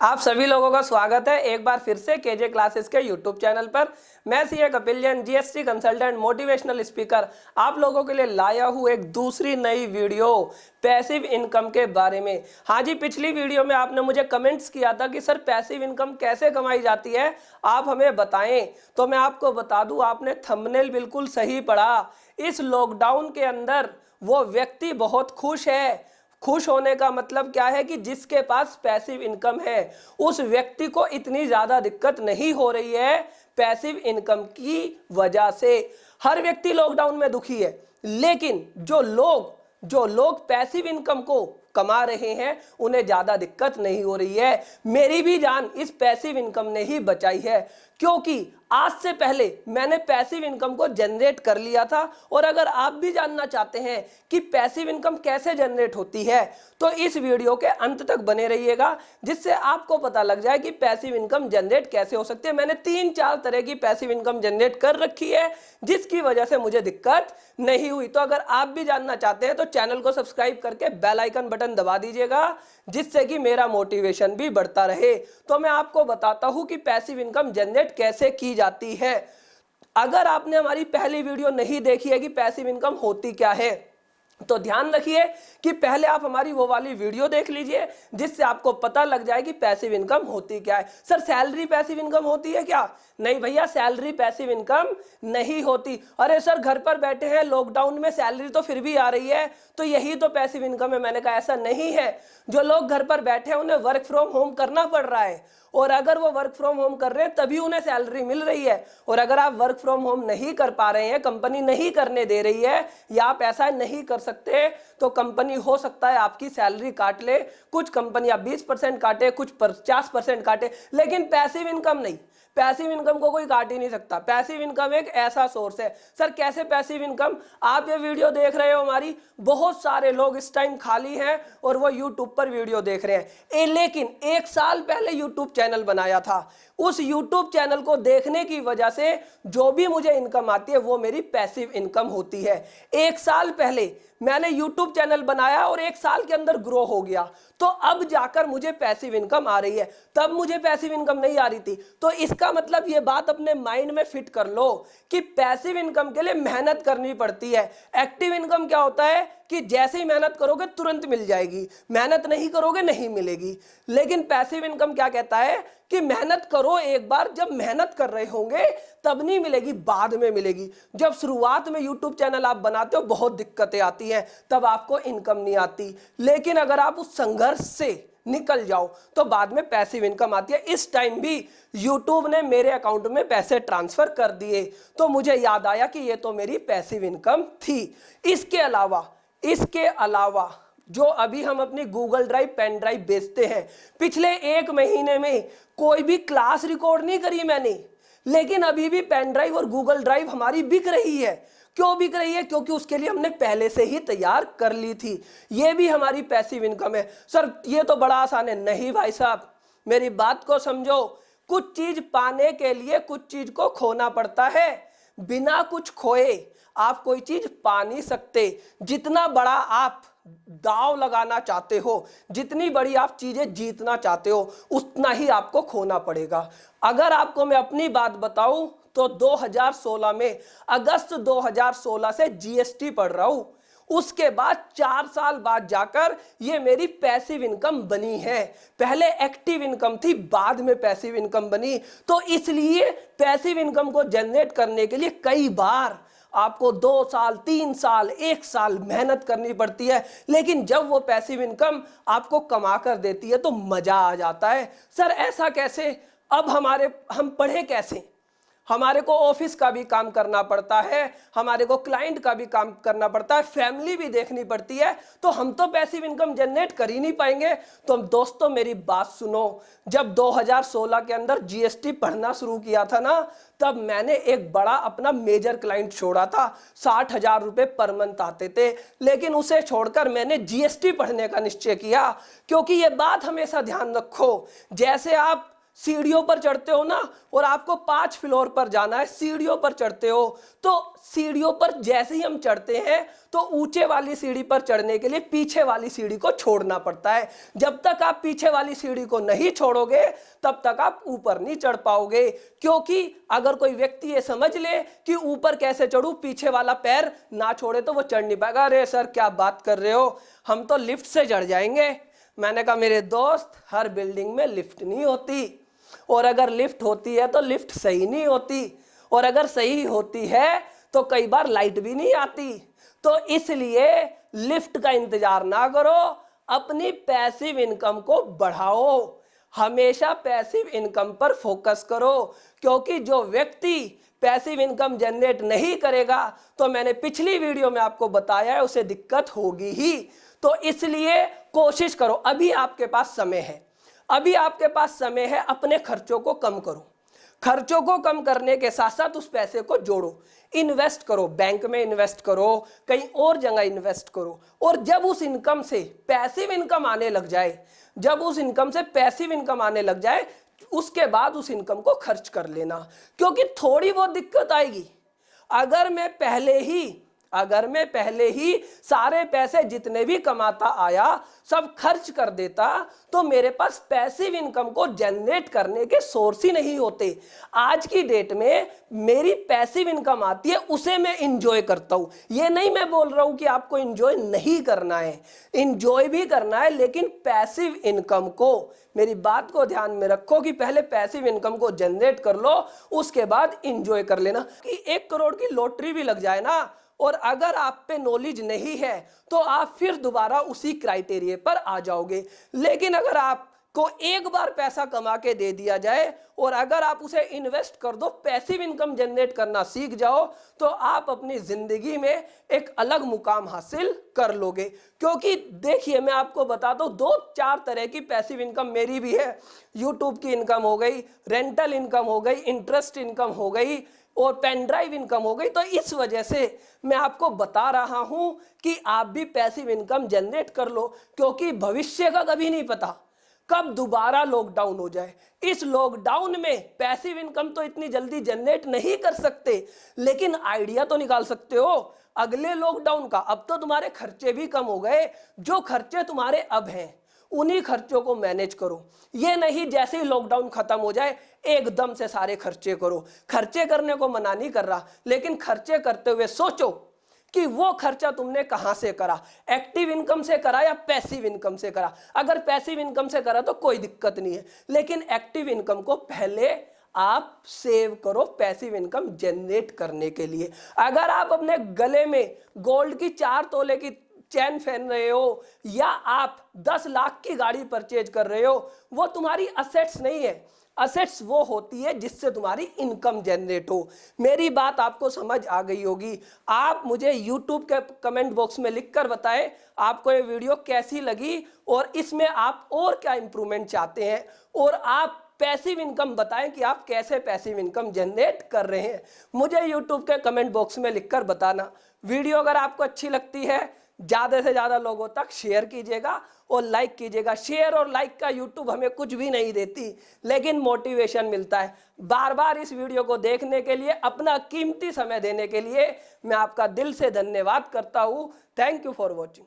आप सभी लोगों का स्वागत है एक बार फिर से केजे क्लासेस के यूट्यूब चैनल पर। मैं CA Kapil Jain, GST consultant, motivational speaker, आप लोगों के लिए लाया हूँ एक दूसरी नई वीडियो पैसिव इनकम के बारे में। हाँ जी, पिछली वीडियो में आपने मुझे कमेंट्स किया था कि सर पैसिव इनकम कैसे कमाई जाती है, आप हमें बताएं। तो मैं आपको बता दूं, आपने थंबनेल बिल्कुल सही पढ़ा। इस लॉकडाउन के अंदर वो व्यक्ति बहुत खुश है। खुश होने का मतलब क्या है कि जिसके पास पैसिव इनकम है उस व्यक्ति को इतनी ज्यादा दिक्कत नहीं हो रही है पैसिव इनकम की वजह से। हर व्यक्ति लॉकडाउन में दुखी है, लेकिन जो लोग पैसिव इनकम को कमा रहे हैं उन्हें ज्यादा दिक्कत नहीं हो रही है। मेरी भी जान इस पैसिव इनकम ने ही बचाई है, क्योंकि आज से पहले मैंने पैसिव इनकम को जनरेट कर लिया था। और अगर आप भी जानना चाहते हैं कि पैसिव इनकम कैसे जनरेट होती है तो इस वीडियो के अंत तक बने रहिएगा, जिससे आपको पता लग जाए कि पैसिव इनकम जनरेट कैसे हो सकती है। मैंने 3-4 तरह की पैसिव इनकम जनरेट कर रखी है, जिसकी वजह से मुझे दिक्कत नहीं हुई। तो अगर आप भी जानना चाहते हैं तो चैनल को सब्सक्राइब करके बेल आइकन बटन दबा दीजिएगा, जिससे कि मेरा मोटिवेशन भी बढ़ता रहे। तो मैं आपको बताता हूं कि पैसिव इनकम जनरेट कैसे की जाती है। अगर आपने हमारी पहली वीडियो नहीं देखी है कि पैसिव इनकम होती क्या है, तो ध्यान रखिए कि पहले आप हमारी वो वाली वीडियो देख लीजिए, जिससे आपको पता लग जाए कि पैसिव इनकम होती क्या है। सर सैलरी पैसिव इनकम होती है क्या? नहीं भैया, सैलरी पैसिव इनकम नहीं होती। अरे सर घर पर बैठे हैं लॉकडाउन में, सैलरी तो फिर भी आ रही है, तो यही तो पैसिव इनकम है। मैंने कहा ऐसा नहीं है। जो लोग घर पर बैठे हैं उन्हें वर्क फ्रॉम होम करना पड़ रहा है, और अगर वो वर्क फ्रॉम होम कर रहे हैं तभी उन्हें सैलरी मिल रही है। और अगर आप वर्क फ्रॉम होम नहीं कर पा रहे हैं, कंपनी नहीं करने दे रही है, या आप ऐसा नहीं कर सकते, तो कंपनी हो सकता है आपकी सैलरी काट ले। कुछ कंपनियां 20% काटे, कुछ 50% काटे, लेकिन पैसिव इनकम नहीं। पैसिव इनकम को कोई काट ही नहीं सकता। पैसिव इनकम एक ऐसा सोर्स है। सर कैसे पैसिव इनकम? आप ये वीडियो देख रहे हो, हमारी बहुत सारे लोग इस टाइम खाली हैं और वो यूट्यूब पर वीडियो देख रहे हैं। लेकिन 1 साल पहले यूट्यूब चैनल बनाया था, उस यूट्यूब चैनल को देखने की वजह से जो भी मुझे इनकम आती है वो मेरी पैसिव इनकम होती है। 1 साल पहले मैंने यूट्यूब चैनल बनाया और 1 साल के अंदर ग्रो हो गया, तो अब जाकर मुझे पैसिव इनकम आ रही है। तब मुझे पैसिव इनकम नहीं आ रही थी। तो इसका मतलब ये बात अपने माइंड में फिट कर लो कि पैसिव इनकम के लिए मेहनत करनी पड़ती है। एक्टिव इनकम क्या होता है कि जैसे ही मेहनत करोगे तुरंत मिल जाएगी, मेहनत नहीं करोगे नहीं मिलेगी। लेकिन पैसिव इनकम क्या कहता है कि मेहनत करो एक बार, जब मेहनत कर रहे होंगे तब नहीं मिलेगी, बाद में मिलेगी। जब शुरुआत में यूट्यूब चैनल आप बनाते हो बहुत दिक्कतें आती हैं, तब आपको इनकम नहीं आती। लेकिन अगर आप उस संघर्ष से निकल जाओ तो बाद में पैसिव इनकम आती है। इस टाइम भी यूट्यूब ने मेरे अकाउंट में पैसे ट्रांसफर कर दिए, तो मुझे याद आया कि ये तो मेरी पैसिव इनकम थी। इसके अलावा जो अभी हम अपनी गूगल ड्राइव, पेन ड्राइव बेचते हैं, पिछले 1 महीने में कोई भी क्लास रिकॉर्ड नहीं करी मैंने, लेकिन अभी भी पेन ड्राइव और गूगल ड्राइव हमारी बिक रही है। क्यों बिक रही है? क्योंकि उसके लिए हमने पहले से ही तैयार कर ली थी। ये भी हमारी पैसिव इनकम है। सर ये तो बड़ा आसान है। नहीं भाई साहब, मेरी बात को समझो। कुछ चीज पाने के लिए कुछ चीज को खोना पड़ता है। बिना कुछ खोए आप कोई चीज पा नहीं सकते। जितना बड़ा आप दांव लगाना चाहते हो, जितनी बड़ी आप चीजें जीतना चाहते हो, उतना ही आपको खोना पड़ेगा। अगर आपको मैं अपनी बात बताऊं तो 2016 में, अगस्त 2016 से जीएसटी पढ़ रहा हूं। उसके बाद 4 साल बाद जाकर ये मेरी पैसिव इनकम बनी है। पहले एक्टिव इनकम थी, बाद में पैसिव इनकम बनी। तो इसलिए पैसिव इनकम को जनरेट करने के लिए कई बार आपको 2 साल, 3 साल, 1 साल मेहनत करनी पड़ती है। लेकिन जब वो पैसिव इनकम आपको कमा कर देती है तो मजा आ जाता है। सर ऐसा कैसे? अब हम पढ़े कैसे? हमारे को ऑफिस का भी काम करना पड़ता है, हमारे को क्लाइंट का भी काम करना पड़ता है, फैमिली भी देखनी पड़ती है, तो हम तो पैसिव इनकम जनरेट कर ही नहीं पाएंगे। तो दोस्तों मेरी बात सुनो, जब 2016 के अंदर जीएसटी पढ़ना शुरू किया था ना, तब मैंने एक बड़ा अपना मेजर क्लाइंट छोड़ा था। 60,000 रुपए पर मंथ आते थे, लेकिन उसे छोड़कर मैंने जीएसटी पढ़ने का निश्चय किया। क्योंकि ये बात हमेशा ध्यान रखो, जैसे आप सीढ़ियों पर चढ़ते हो ना, और आपको 5 फ्लोर पर जाना है, सीढ़ियों पर चढ़ते हो, तो सीढ़ियों पर जैसे ही हम चढ़ते हैं तो ऊंचे वाली सीढ़ी पर चढ़ने के लिए पीछे वाली सीढ़ी को छोड़ना पड़ता है। जब तक आप पीछे वाली सीढ़ी को नहीं छोड़ोगे तब तक आप ऊपर नहीं चढ़ पाओगे। क्योंकि अगर कोई व्यक्ति ये समझ ले कि ऊपर कैसे चढ़ूं, पीछे वाला पैर ना छोड़े, तो वो चढ़ नहीं पाएगा। अरे सर क्या बात कर रहे हो, हम तो लिफ्ट से चढ़ जाएंगे। मैंने कहा मेरे दोस्त, हर बिल्डिंग में लिफ्ट नहीं होती, और अगर लिफ्ट होती है तो लिफ्ट सही नहीं होती, और अगर सही होती है तो कई बार लाइट भी नहीं आती। तो इसलिए लिफ्ट का इंतजार ना करो, अपनी पैसिव इनकम को बढ़ाओ, हमेशा पैसिव इनकम पर फोकस करो। क्योंकि जो व्यक्ति पैसिव इनकम जनरेट नहीं करेगा, तो मैंने पिछली वीडियो में आपको बताया है, उसे दिक्कत होगी ही। तो इसलिए कोशिश करो, अभी आपके पास समय है, अभी आपके पास समय है, अपने खर्चों को कम करो। खर्चों को कम करने के साथ साथ उस पैसे को जोड़ो, इन्वेस्ट करो, बैंक में इन्वेस्ट करो, कहीं और जगह इन्वेस्ट करो। और जब उस इनकम से पैसिव इनकम आने लग जाए, जब उस इनकम से पैसिव इनकम आने लग जाए, उसके बाद उस इनकम को खर्च कर लेना। क्योंकि थोड़ी बहुत दिक्कत आएगी। अगर मैं पहले ही सारे पैसे जितने भी कमाता आया सब खर्च कर देता, तो मेरे पास पैसिव इनकम को जनरेट करने के सोर्स ही नहीं होते। आज की डेट में मेरी पैसिव इनकम आती है, उसे मैं इंजॉय करता हूं। ये नहीं मैं बोल रहा हूं कि आपको इंजॉय नहीं करना है, इंजॉय भी करना है, लेकिन पैसिव इनकम को, मेरी बात को ध्यान में रखो कि पहले पैसिव इनकम को जनरेट कर लो, उसके बाद इंजॉय कर लेना। कि 1 करोड़ की लॉटरी भी लग जाए ना, और अगर आप पे नॉलेज नहीं है तो आप फिर दोबारा उसी क्राइटेरिया पर आ जाओगे। लेकिन अगर आपको एक बार पैसा कमा के दे दिया जाए और अगर आप उसे इन्वेस्ट कर दो, पैसिव इनकम जनरेट करना सीख जाओ, तो आप अपनी जिंदगी में एक अलग मुकाम हासिल कर लोगे। क्योंकि देखिए मैं आपको बता दूं, 2-4 तरह की पैसिव इनकम मेरी भी है। यूट्यूब की इनकम हो गई, रेंटल इनकम हो गई, इंटरेस्ट इनकम हो गई, और पेन ड्राइव इनकम हो गई। तो इस वजह से मैं आपको बता रहा हूं कि आप भी पैसिव इनकम जनरेट कर लो। क्योंकि भविष्य का कभी नहीं पता, कब दोबारा लॉकडाउन हो जाए। इस लॉकडाउन में पैसिव इनकम तो इतनी जल्दी जनरेट नहीं कर सकते, लेकिन आइडिया तो निकाल सकते हो अगले लॉकडाउन का। अब तो तुम्हारे खर्चे भी कम हो गए, जो खर्चे तुम्हारे अब हैं उन्हीं खर्चों को मैनेज करो। ये नहीं जैसे ही लॉकडाउन खत्म हो जाए एकदम से सारे खर्चे करो। खर्चे करने को मना नहीं कर रहा, लेकिन खर्चे करते हुए सोचो कि वो खर्चा तुमने कहां से करा, एक्टिव इनकम से करा या पैसिव इनकम से करा। अगर पैसिव इनकम से करा तो कोई दिक्कत नहीं है, लेकिन एक्टिव इनकम को पहले आप सेव करो पैसिव इनकम जनरेट करने के लिए। अगर आप अपने गले में गोल्ड की 4 तोले की चैन पहन रहे हो या आप 10 लाख की गाड़ी परचेज कर रहे हो, वो तुम्हारी असेट्स नहीं है। असेट्स वो होती है जिससे तुम्हारी इनकम जनरेट हो। मेरी बात आपको समझ आ गई होगी। आप मुझे YouTube के कमेंट बॉक्स में लिखकर बताएं आपको ये वीडियो कैसी लगी और इसमें आप और क्या इंप्रूवमेंट चाहते हैं, और आप पैसिव इनकम बताएं कि आप कैसे पैसिव इनकम जनरेट कर रहे हैं। मुझे YouTube के कमेंट बॉक्स में लिखकर बताना। वीडियो अगर आपको अच्छी लगती है ज़्यादा से ज़्यादा लोगों तक शेयर कीजिएगा और लाइक कीजिएगा। शेयर और लाइक का यूट्यूब हमें कुछ भी नहीं देती, लेकिन मोटिवेशन मिलता है। बार बार इस वीडियो को देखने के लिए, अपना कीमती समय देने के लिए मैं आपका दिल से धन्यवाद करता हूँ। Thank you for watching.